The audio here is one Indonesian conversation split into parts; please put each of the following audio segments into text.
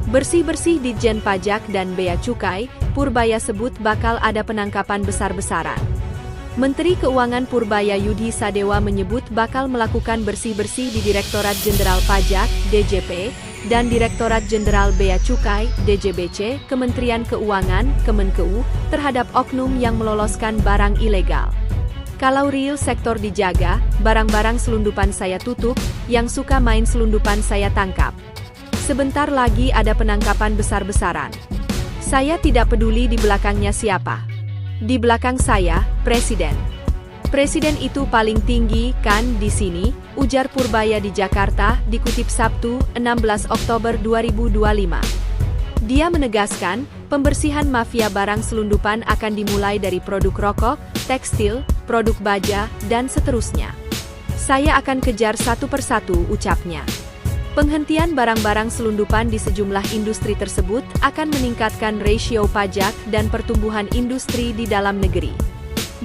Bersih-bersih Ditjen Pajak dan Bea Cukai, Purbaya sebut bakal ada penangkapan besar-besaran. Menteri Keuangan Purbaya Yudhi Sadewa menyebut bakal melakukan bersih-bersih di Direktorat Jenderal Pajak, DJP, dan Direktorat Jenderal Bea Cukai, DJBC, Kementerian Keuangan, Kemenkeu, terhadap oknum yang meloloskan barang ilegal. Kalau real sektor dijaga, barang-barang selundupan saya tutup, yang suka main selundupan saya tangkap. Sebentar lagi ada penangkapan besar-besaran. Saya tidak peduli di belakangnya siapa. Di belakang saya, Presiden. Presiden itu paling tinggi, kan, di sini, ujar Purbaya di Jakarta, dikutip Sabtu, 16 Oktober 2025. Dia menegaskan, pembersihan mafia barang selundupan akan dimulai dari produk rokok, tekstil, produk baja, dan seterusnya. Saya akan kejar satu persatu, ucapnya. Penghentian barang-barang selundupan di sejumlah industri tersebut akan meningkatkan rasio pajak dan pertumbuhan industri di dalam negeri.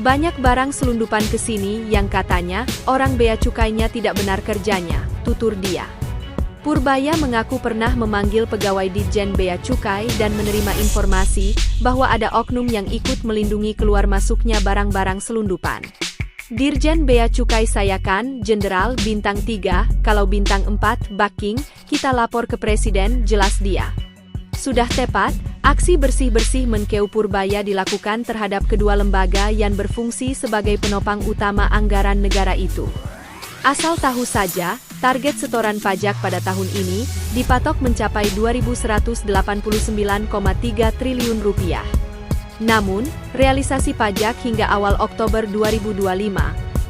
Banyak barang selundupan ke sini yang katanya, orang bea cukainya tidak benar kerjanya, tutur dia. Purbaya mengaku pernah memanggil pegawai Ditjen Bea Cukai dan menerima informasi bahwa ada oknum yang ikut melindungi keluar masuknya barang-barang selundupan. Dirjen Bea Cukai saya kan, Jenderal Bintang 3, kalau Bintang 4, Baking, kita lapor ke Presiden, jelas dia. Sudah tepat, aksi bersih-bersih Menkeu Purbaya dilakukan terhadap kedua lembaga yang berfungsi sebagai penopang utama anggaran negara itu. Asal tahu saja, target setoran pajak pada tahun ini dipatok mencapai Rp2.189,3 triliun. Namun, realisasi pajak hingga awal Oktober 2025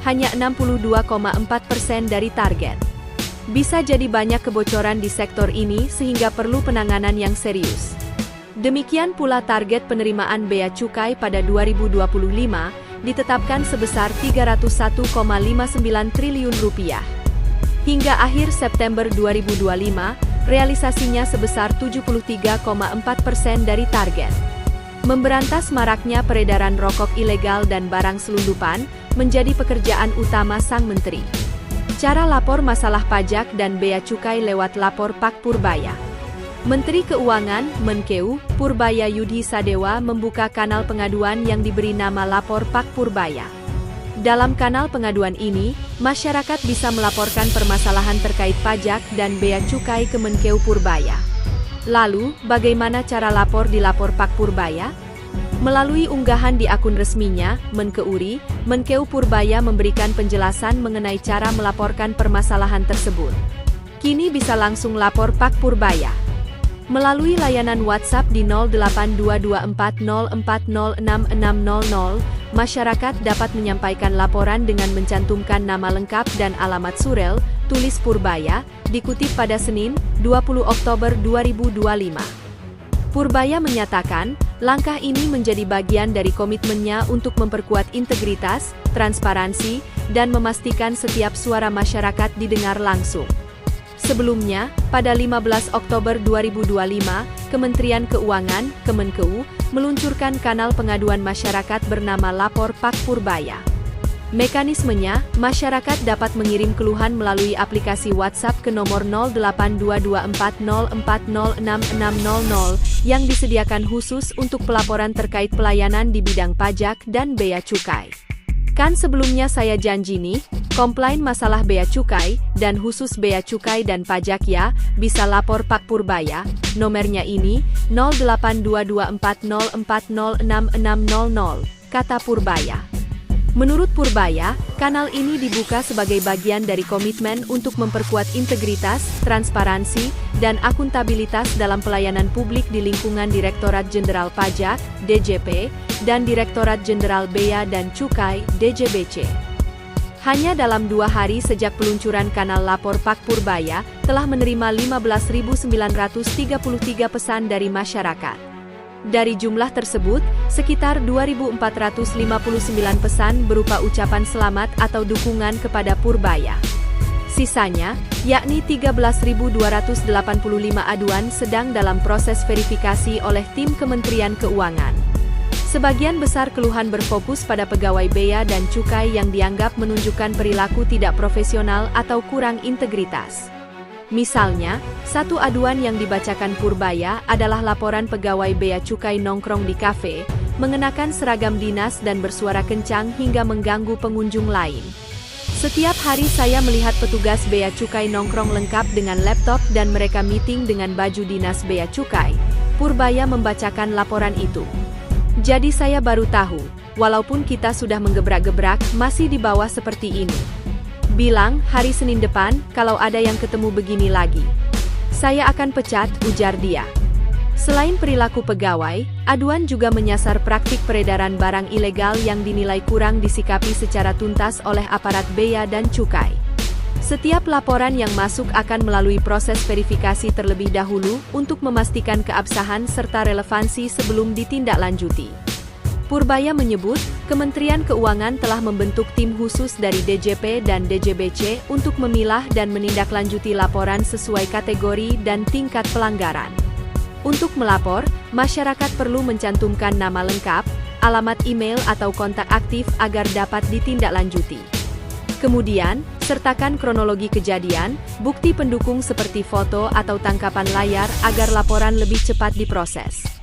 hanya 62,4% dari target. Bisa jadi banyak kebocoran di sektor ini sehingga perlu penanganan yang serius. Demikian pula target penerimaan bea cukai pada 2025 ditetapkan sebesar Rp301,59 triliun. Hingga akhir September 2025, realisasinya sebesar 73,4% dari target. Memberantas maraknya peredaran rokok ilegal dan barang selundupan menjadi pekerjaan utama sang menteri. Cara lapor masalah pajak dan bea cukai lewat lapor Pak Purbaya. Menteri Keuangan, Menkeu, Purbaya Yudhi Sadewa membuka kanal pengaduan yang diberi nama Lapor Pak Purbaya. Dalam kanal pengaduan ini, masyarakat bisa melaporkan permasalahan terkait pajak dan bea cukai ke Menkeu Purbaya. Lalu, bagaimana cara lapor di Lapor Pak Purbaya? Melalui unggahan di akun resminya, Menkeuri, Menkeu Purbaya memberikan penjelasan mengenai cara melaporkan permasalahan tersebut. Kini bisa langsung lapor Pak Purbaya. Melalui layanan WhatsApp di 082240406600, masyarakat dapat menyampaikan laporan dengan mencantumkan nama lengkap dan alamat surel, tulis Purbaya, dikutip pada Senin, 20 Oktober 2025. Purbaya menyatakan, langkah ini menjadi bagian dari komitmennya untuk memperkuat integritas, transparansi, dan memastikan setiap suara masyarakat didengar langsung. Sebelumnya, pada 15 Oktober 2025, Kementerian Keuangan, Kemenkeu, meluncurkan kanal pengaduan masyarakat bernama Lapor Pak Purbaya. Mekanismenya, masyarakat dapat mengirim keluhan melalui aplikasi WhatsApp ke nomor 082240406600 yang disediakan khusus untuk pelaporan terkait pelayanan di bidang pajak dan bea cukai. Kan sebelumnya saya janji nih, komplain masalah bea cukai, dan khusus bea cukai dan pajak ya, bisa lapor Pak Purbaya, nomornya ini, 082240406600, kata Purbaya. Menurut Purbaya, kanal ini dibuka sebagai bagian dari komitmen untuk memperkuat integritas, transparansi, dan akuntabilitas dalam pelayanan publik di lingkungan Direktorat Jenderal Pajak, DJP, dan Direktorat Jenderal Bea dan Cukai, DJBC. Hanya dalam 2 hari sejak peluncuran kanal Lapor Pak Purbaya, telah menerima 15.933 pesan dari masyarakat. Dari jumlah tersebut, sekitar 2.459 pesan berupa ucapan selamat atau dukungan kepada Purbaya. Sisanya, yakni 13.285 aduan sedang dalam proses verifikasi oleh tim Kementerian Keuangan. Sebagian besar keluhan berfokus pada pegawai bea dan cukai yang dianggap menunjukkan perilaku tidak profesional atau kurang integritas. Misalnya, satu aduan yang dibacakan Purbaya adalah laporan pegawai bea cukai nongkrong di kafe, mengenakan seragam dinas dan bersuara kencang hingga mengganggu pengunjung lain. Setiap hari saya melihat petugas bea cukai nongkrong lengkap dengan laptop dan mereka meeting dengan baju dinas bea cukai. Purbaya membacakan laporan itu. Jadi saya baru tahu, walaupun kita sudah menggebrak-gebrak, masih di bawah seperti ini. Bilang, hari Senin depan, kalau ada yang ketemu begini lagi, saya akan pecat, ujar dia. Selain perilaku pegawai, aduan juga menyasar praktik peredaran barang ilegal yang dinilai kurang disikapi secara tuntas oleh aparat bea dan cukai. Setiap laporan yang masuk akan melalui proses verifikasi terlebih dahulu untuk memastikan keabsahan serta relevansi sebelum ditindaklanjuti. Purbaya menyebut, Kementerian Keuangan telah membentuk tim khusus dari DJP dan DJBC untuk memilah dan menindaklanjuti laporan sesuai kategori dan tingkat pelanggaran. Untuk melapor, masyarakat perlu mencantumkan nama lengkap, alamat email atau kontak aktif agar dapat ditindaklanjuti. Kemudian, sertakan kronologi kejadian, bukti pendukung seperti foto atau tangkapan layar agar laporan lebih cepat diproses.